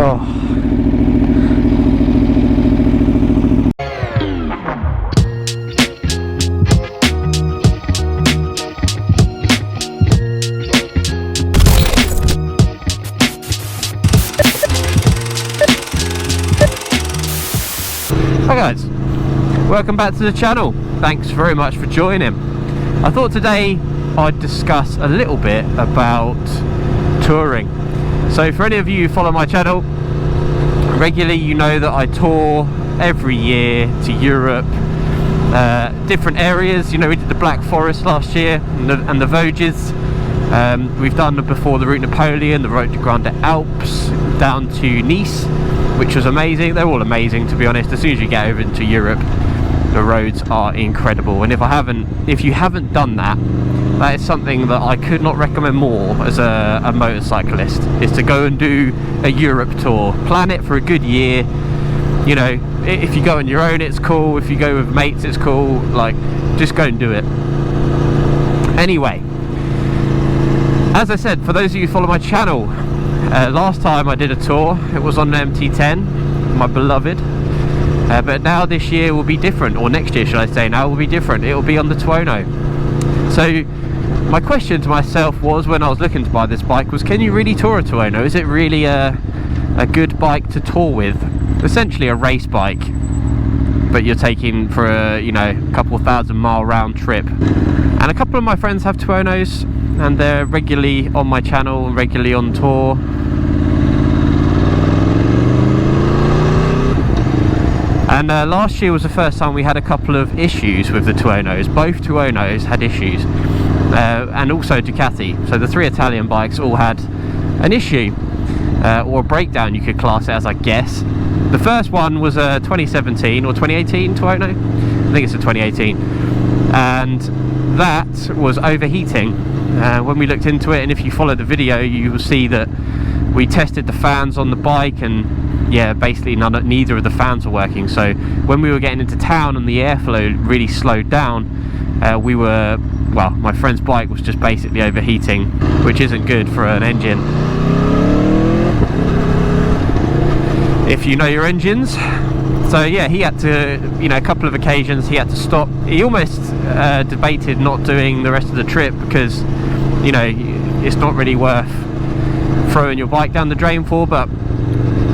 Oh. Hi guys, welcome back to the channel. Thanks very much for joining. I thought today I'd discuss a little bit about touring. So for any of you who follow my channel regularly, you know that I tour every year to Europe, different areas. You know, we did the Black Forest last year and the Vosges. We've done before the Route Napoleon, the Route de Grande Alps, down to Nice, which was amazing. They're all amazing, to be honest. As soon as you get over into Europe, the roads are incredible. And if you haven't done that, that is something that I could not recommend more as a motorcyclist, is to go and do a Europe tour. Plan it for a good year. You know, if you go on your own, it's cool. If you go with mates, it's cool. Like, just go and do it. Anyway, as I said, for those of you who follow my channel, last time I did a tour, it was on an MT10, my beloved. But now this year will be different, or next year should I say, now will be different. It will be on the Tuono. So my question to myself was, when I was looking to buy this bike, was, can you really tour a Tuono? Is it really a good bike to tour with? Essentially a race bike, but you're taking for a, you know, a couple of 1,000-mile round trip. And a couple of my friends have Tuonos, and they're regularly on my channel and regularly on tour. And last year was the first time we had a couple of issues with the Tuonos. Both Tuonos had issues, and also Ducati. So the three Italian bikes all had an issue, or a breakdown, you could class it as, I guess. The first one was a 2017 or 2018 Tuono. I think it's a 2018, and that was overheating. When we looked into it, and if you follow the video, you will see that we tested the fans on the bike, and yeah, basically neither of the fans were working. So when we were getting into town and the airflow really slowed down, my friend's bike was just basically overheating, which isn't good for an engine. If you know your engines. So yeah, he had to, you know, a couple of occasions he had to stop. He almost debated not doing the rest of the trip because, you know, it's not really worth throwing your bike down the drain for. But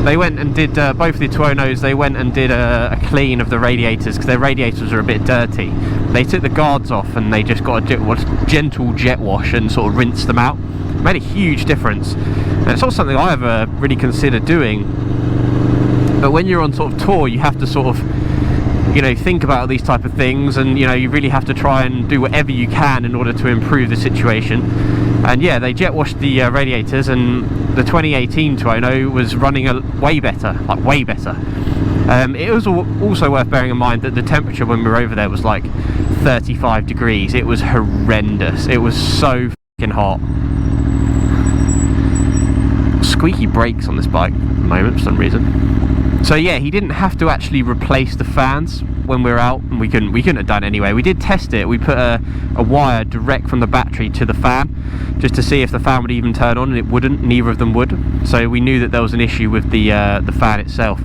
they went and did, both of the Tuonos, they went and did a clean of the radiators, because their radiators are a bit dirty. They took the guards off and they just got a gentle jet wash and sort of rinsed them out. It made a huge difference. And it's not something I ever really considered doing. But when you're on sort of tour, you have to sort of, you know, think about these type of things, and, you know, you really have to try and do whatever you can in order to improve the situation. And yeah, they jet washed the radiators, and the 2018 Tuono was running way better, like way better. It was also worth bearing in mind that the temperature when we were over there was like 35 degrees. It was horrendous. It was so fucking hot. Squeaky brakes on this bike at the moment for some reason. So yeah, he didn't have to actually replace the fans when we were out, and we couldn't have done it anyway. We did test it. We put a wire direct from the battery to the fan, just to see if the fan would even turn on, and it wouldn't. Neither of them would. So we knew that there was an issue with the fan itself.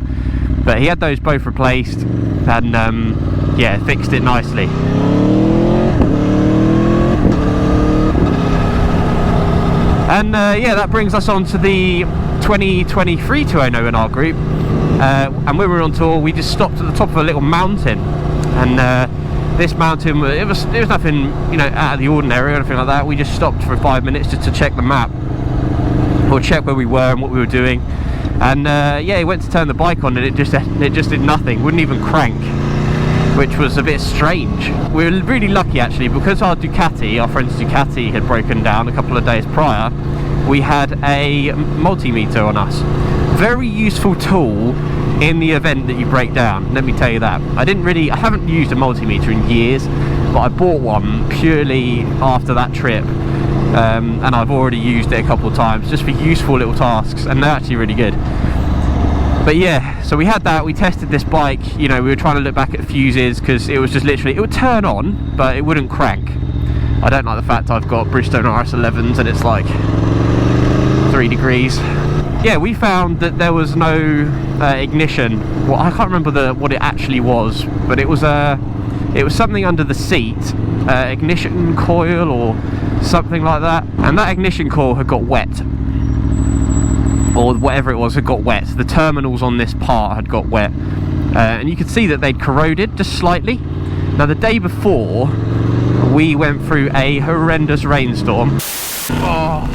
But he had those both replaced, and yeah, fixed it nicely. And yeah, that brings us on to the 2023 Tuono in our group. And when we were on tour, we just stopped at the top of a little mountain, and this mountain, it was nothing, you know, out of the ordinary or anything like that. We just stopped for 5 minutes just to check the map, or check where we were and what we were doing. And yeah, he went to turn the bike on, and it just did nothing, wouldn't even crank, which was a bit strange. We were really lucky actually, because our friend's Ducati had broken down a couple of days prior. We had a multimeter on us. Very useful tool in the event that you break down, let me tell you that. I haven't used a multimeter in years, but I bought one purely after that trip, and I've already used it a couple of times just for useful little tasks, and they're actually really good. But yeah, so we had that, we tested this bike, you know, we were trying to look back at fuses, because it was just literally, it would turn on, but it wouldn't crank. I don't like the fact I've got Bridgestone RS11s and it's like 3 degrees. yeah, we found that there was no ignition. Well, I can't remember what it actually was, but it was something under the seat, ignition coil or something like that, and that ignition coil had got wet, or whatever it was had got wet. The terminals on this part had got wet, and you could see that they'd corroded just slightly. Now the day before, we went through a horrendous rainstorm. Oh.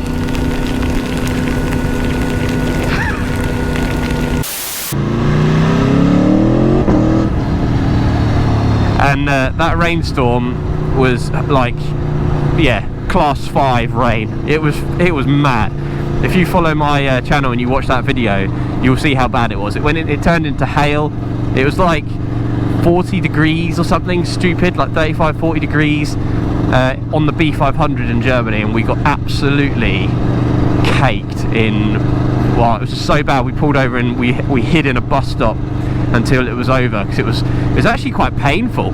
And that rainstorm was like, yeah, class 5 rain. It was mad. If you follow my channel and you watch that video, you'll see how bad it was. When it turned into hail, it was like 40 degrees or something stupid, like 35, 40 degrees on the B500 in Germany, and we got absolutely caked in. Well, it was just so bad. We pulled over and we hid in a bus stop until it was over, because it was actually quite painful.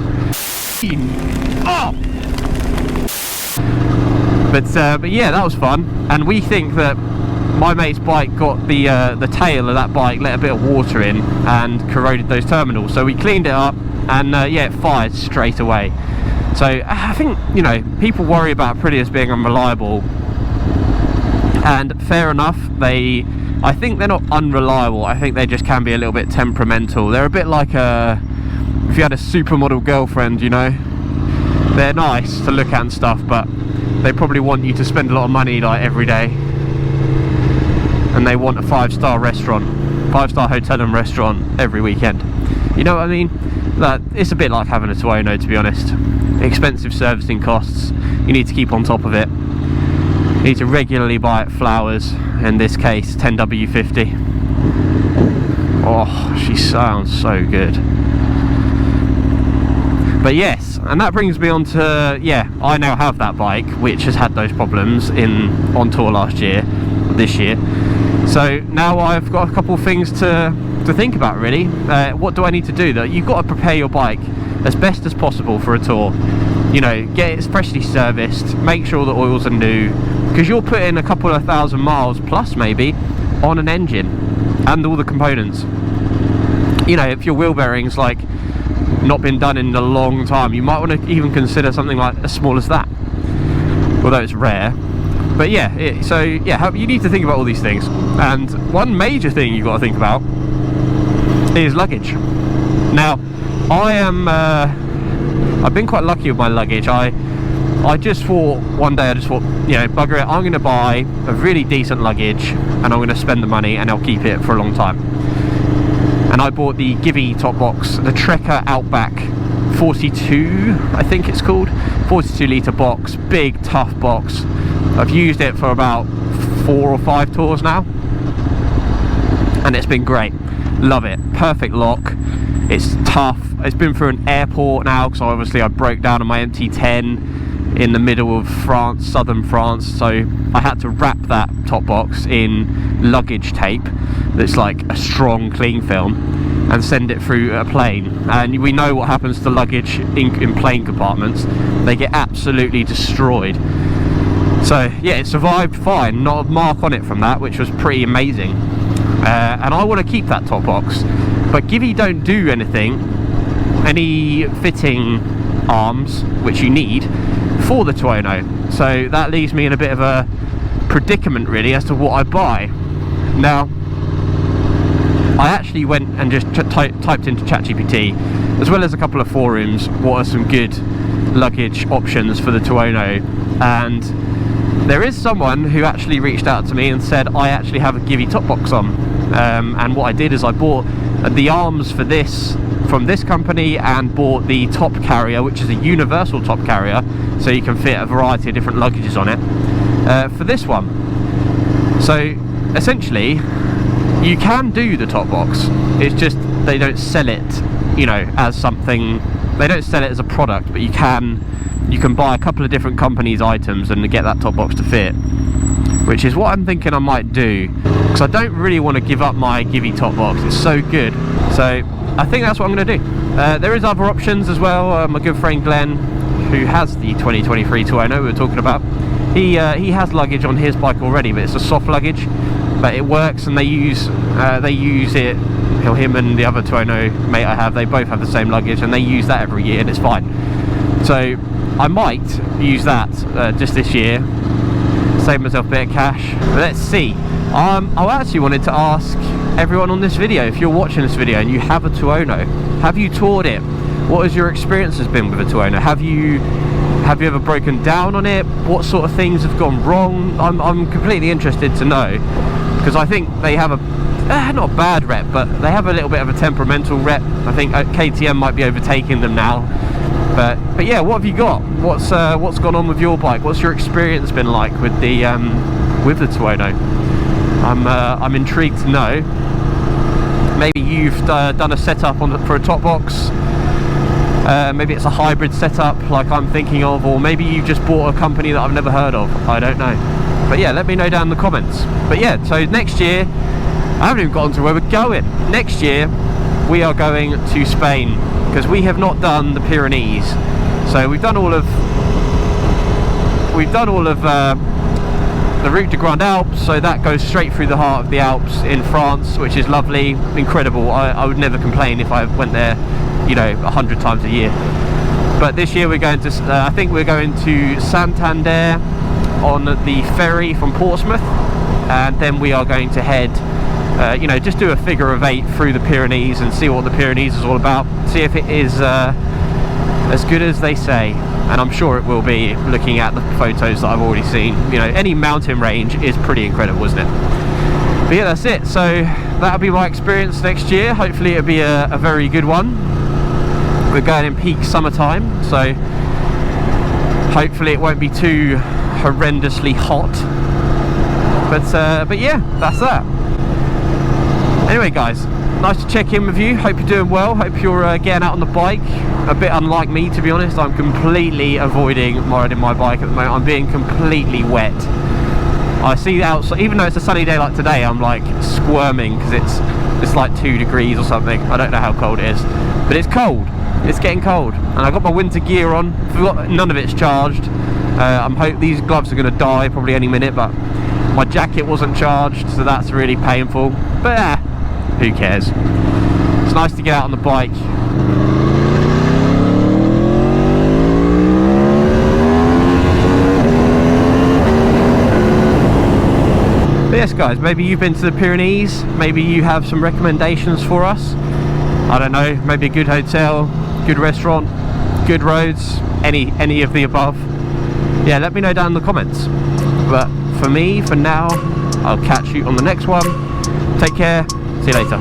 Oh! But yeah, that was fun, and we think that my mate's bike got the tail of that bike, let a bit of water in and corroded those terminals. So we cleaned it up, and yeah, it fired straight away. So I think, you know, people worry about Aprilia being unreliable, and fair enough. I think they're not unreliable. I think they just can be a little bit temperamental. They're a bit like if you had a supermodel girlfriend, you know. They're nice to look at and stuff, but they probably want you to spend a lot of money like every day, and they want a 5-star restaurant, 5-star hotel and restaurant every weekend. You know what I mean? Like, it's a bit like having a Tuono, to be honest. Expensive servicing costs. You need to keep on top of it. You need to regularly buy it flowers. In this case, 10W50. Oh, she sounds so good. But yes, and that brings me on to, yeah, I now have that bike, which has had those problems on tour this year. So now I've got a couple of things to think about, really. What do I need to do? That you've got to prepare your bike as best as possible for a tour. You know, get it freshly serviced, make sure the oils are new, because you're putting a couple of thousand miles plus maybe on an engine and all the components. You know, if your wheel bearing's like not been done in a long time, you might want to even consider something like as small as that, although it's rare. But yeah, so yeah, you need to think about all these things, and one major thing you've got to think about is luggage. Now, I've been quite lucky with my luggage. I just thought one day, you know, bugger it, I'm going to buy a really decent luggage, and I'm going to spend the money, and I'll keep it for a long time. And I bought the Givi top box, the Trekker Outback 42, I think it's called, 42 litre box, big tough box. I've used it for about 4 or 5 tours now, and it's been great. Love it. Perfect lock. It's tough. It's been through an airport now, because obviously I broke down on my MT10 in the middle of France, southern France, so I had to wrap that top box in luggage tape that's like a strong cling film and send it through a plane. And we know what happens to luggage in plane compartments. They get absolutely destroyed. So yeah, it survived fine, not a mark on it from that, which was pretty amazing. And I want to keep that top box, but Givi don't do any fitting arms, which you need for the Tuono. So that leaves me in a bit of a predicament, really, as to what I buy. Now, I actually went and just typed into ChatGPT, as well as a couple of forums, what are some good luggage options for the Tuono, and there is someone who actually reached out to me and said I actually have a Givi top box on, and what I did is I bought the arms for this from this company and bought the top carrier, which is a universal top carrier, so you can fit a variety of different luggages on it, for this one. So essentially you can do the top box, it's just they don't sell it, you know, as something, they don't sell it as a product, but you can buy a couple of different companies' items and get that top box to fit, which is what I'm thinking I might do, because I don't really want to give up my Givi top box. It's so good. So I think that's what I'm going to do. There is other options as well. My good friend Glenn, who has the 2023 Tuono we were talking about, he has luggage on his bike already, but it's a soft luggage, but it works, and they use it. Him and the other Tuono mate I have, they both have the same luggage, and they use that every year, and it's fine. So I might use that just this year, save myself a bit of cash. But let's see. I actually wanted to ask everyone on this video, if you're watching this video and you have a Tuono, have you toured it? What has your experiences been with a Tuono? Have you ever broken down on it? What sort of things have gone wrong? I'm completely interested to know, because I think they have a not a bad rep, but they have a little bit of a temperamental rep. I think KTM might be overtaking them now. But yeah, what have you got? What's gone on with your bike? What's your experience been like with the Tuono? I'm intrigued to know. Maybe you've done a setup for a top box. Maybe it's a hybrid setup like I'm thinking of, or maybe you just bought a company that I've never heard of. I don't know. But yeah, let me know down in the comments. But yeah, so next year, I haven't even gotten to where we're going. Next year we are going to Spain, because we have not done the Pyrenees. So we've done all of the Route de Grand Alps, so that goes straight through the heart of the Alps in France, which is lovely, incredible. I would never complain if I went there, you know, 100 times a year. But this year we're going to I think we're going to Santander on the ferry from Portsmouth, and then we are going to head you know, just do a figure of 8 through the Pyrenees and see what the Pyrenees is all about, see if it is as good as they say, and I'm sure it will be, looking at the photos that I've already seen. You know, any mountain range is pretty incredible, isn't it? But yeah, that's it. So that'll be my experience next year. Hopefully it'll be a very good one. We're going in peak summertime, so hopefully it won't be too horrendously hot. But yeah, that's that. Anyway guys, nice to check in with you. Hope you're doing well. Hope you're getting out on the bike. A bit unlike me, to be honest. I'm completely avoiding riding my bike at the moment. I'm being completely wet. I see the outside, even though it's a sunny day like today, I'm like squirming because it's like 2 degrees or something. I don't know how cold it is, but it's cold. It's getting cold, and I got my winter gear on. None of it's charged. I'm hope these gloves are going to die probably any minute, but my jacket wasn't charged, so that's really painful. But who cares? It's nice to get out on the bike. But yes guys, maybe you've been to the Pyrenees, maybe you have some recommendations for us. I don't know, maybe a good hotel, good restaurant, good roads, any of the above. Yeah, let me know down in the comments. But for me, for now, I'll catch you on the next one. Take care, see you later.